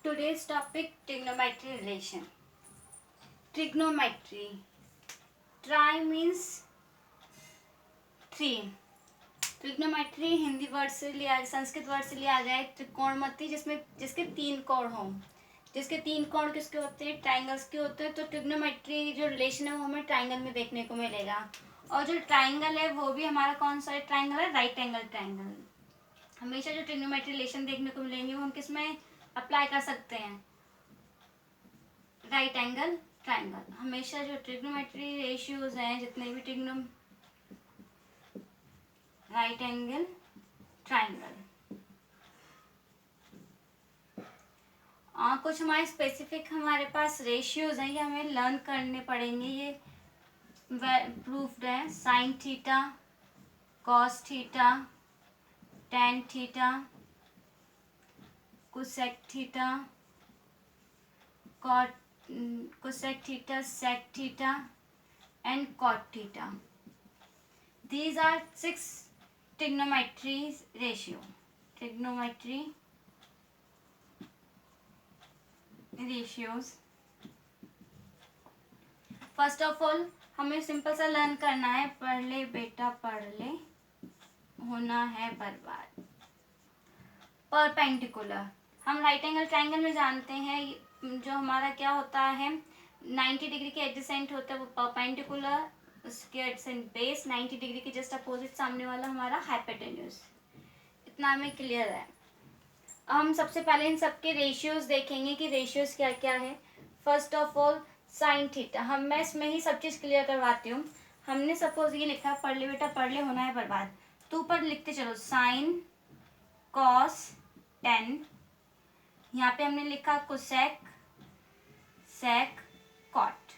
Today's topic trigonometry relation. Trigonometry. Tri means three. Trigonometry Hindi word से लिया, Sanskrit word से लिया गया है त्रिकोणमिति, जिसमें जिसके तीन कोण हों. जिसके तीन कोण किसके होते हैं? ट्राइंगल्स के होते हैं. तो ट्रिग्नोमेट्री जो रिलेशन है वो हमें ट्राइंगल में देखने को मिलेगा. और जो ट्राइंगल है वो भी हमारा कौन सा ट्राइंगल है? Right angle triangle. हमेशा जो ट्रिग्नोमेट्री रिलेशन देखने को मिलेंगे वो हम किस में अप्लाई कर सकते हैं? Right angle triangle. हमेशा जो ट्रिग्नोमेट्री रेशियोज हैं, जितने भी राइट एंगल ट्राइंगल. कुछ हमारे स्पेसिफिक हमारे पास रेशियोज हैं, ये हमें लर्न करने पड़ेंगे. ये प्रूफ्ड है. Sine theta, cos theta, tan theta, cosec theta, cosec theta, sec theta and cot theta. These are 6 trigonometry ratio. Trigonometry ratios. First of all हमें सिंपल सा लर्न करना है. पढ़ ले बेटा पढ़ ले, होना है बर्बाद. परपेंडिकुलर. हम राइट एंगल ट्राइंगल में जानते हैं जो हमारा क्या होता है, 90 डिग्री के एडजेसेंट होता है वो परपेंडिकुलर. उसके एडजेसेंट बेस 90 डिग्री के जस्ट अपोजिट सामने वाला हमारा हाइपोटेन्यूज. इतना हमें क्लियर है. हम सबसे पहले इन सबके रेशियोज देखेंगे कि रेशियोज क्या क्या है. First of all sine theta. मैं इसमें ही सब चीज़ क्लियर करवाती हूँ. हमने सपोज ये लिखा पढ़ ले बेटा पढ़ ले, होना है बर्बाद. तो ऊपर लिखते चलो साइन कॉस टेन. यहाँ पे हमने लिखा कोसेक सेक कॉट.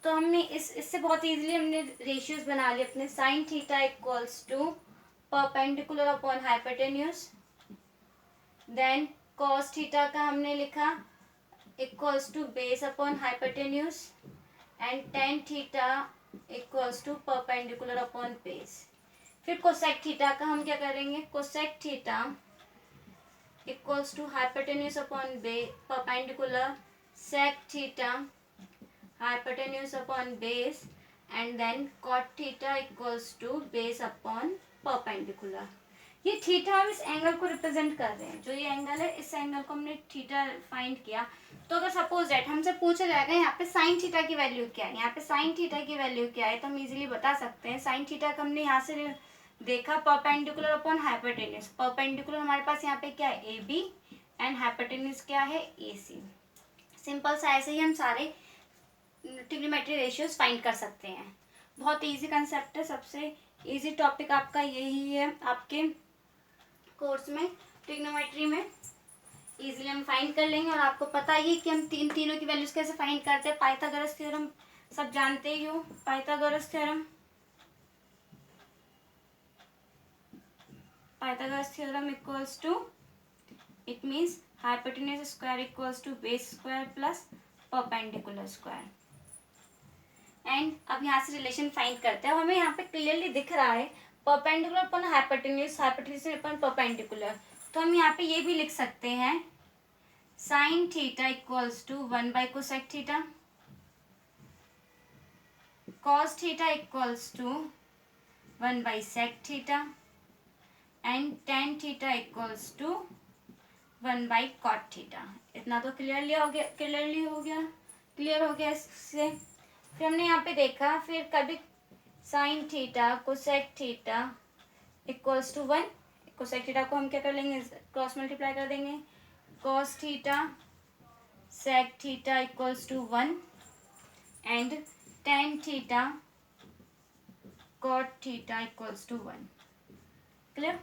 तो हमने इससे बहुत इजीली हमने रेशियोज बना लिए अपने. Sine theta equals to perpendicular upon hypotenuse. Then cos theta का हमने लिखा equals to base upon hypotenuse. And tan theta equals to perpendicular upon base. फिर कोसेक थीटा का हम क्या करेंगे? Cosec theta equals to hypotenuse upon perpendicular, sec theta hypotenuse upon base, and then cot theta equals to base upon perpendicular. ये theta हम इस angle को represent कर रहे हैं. जो ये एंगल है इस एंगल को हमने थीटा फाइंड किया. तो अगर सपोज दैट हमसे पूछा जाएगा यहाँ पे साइन थीटा की वैल्यू क्या है, यहाँ पे साइन थीटा की वैल्यू क्या है, तो हम इजीली बता सकते हैं. साइन थीटा का हमने यहाँ से देखा परपेंडिकुलर अपॉन हाइपोटेन्यूज. परपेंडिकुलर हमारे पास यहाँ पे क्या है? A B. एंड हाइपोटेन्यूज क्या है? ए सी. सिंपल सा ऐसे ही हम सारे ट्रिग्नोमेट्री रेशियोज फाइंड कर सकते हैं. बहुत इजी कंसेप्ट है. सबसे इजी टॉपिक आपका यही है आपके कोर्स में. ट्रिग्नोमेट्री में इजीली हम फाइंड कर लेंगे. और आपको पता ही है कि हम तीनों की वैल्यूज कैसे फाइंड करते हैं. पाइथागोरस थ्योरम सब जानते ही हो. Pythagoras theorem equals to, it means hypotenuse square equals to base square plus perpendicular square. And अब यहाँ से रिलेशन फाइंड करते हैं. हमें यहाँ पे क्लियरली दिख रहा है perpendicular upon hypotenuse, hypotenuse upon perpendicular. तो हम यहाँ पे ये भी लिख सकते हैं sine theta equals to 1 by cosec theta, cos theta equals to 1 by sec theta, and tan theta equals to 1 by cot theta. इतना तो क्लियर हो गया इससे. फिर हमने यहाँ पे देखा फिर कभी sine theta cosec theta equals to 1. Cosec theta को हम क्या कर लेंगे? क्रॉस मल्टीप्लाई कर देंगे. Cos theta sec theta equals to 1 and tan theta cot theta equals to 1. Clear?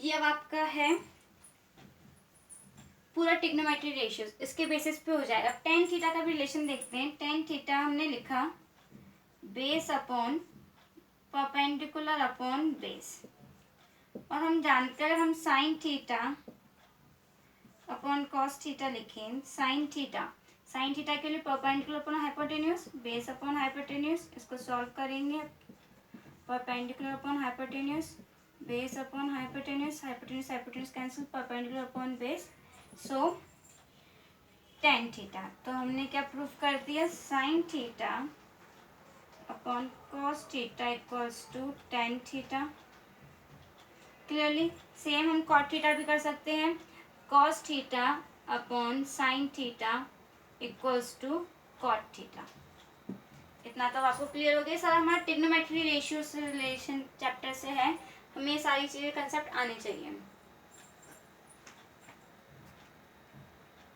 ये अब आपका है पूरा ट्रिग्नोमेट्री रेशियोज. इसके बेसिस पे हो जाएगा. टेन थीटा का भी रिलेशन देखते हैं. टेन थीटा हमने लिखा base upon perpendicular upon base. और हम जानते हैं हम sine theta upon cos theta लिखें. साइन थीटा के लिए perpendicular upon hypotenuse, base upon hypotenuse. इसको सॉल्व करेंगे. Perpendicular upon hypotenuse base upon hypotenuse, hypotenuse hypotenuse cancel, perpendicular upon base, so tan theta. तो हमने क्या प्रूफ कर दिया, sine theta upon cos theta equals to tan theta. Clearly same हम cot theta भी कर सकते हैं, cos theta upon sine theta equals to cot theta. इतना तो आपको क्लियर हो गया। सर हमारा ट्रिग्नोमेट्री रेशियो से रिलेशन चैप्टर से है, हमें ये सारी चीज़ें कंसेप्ट आनी चाहिए।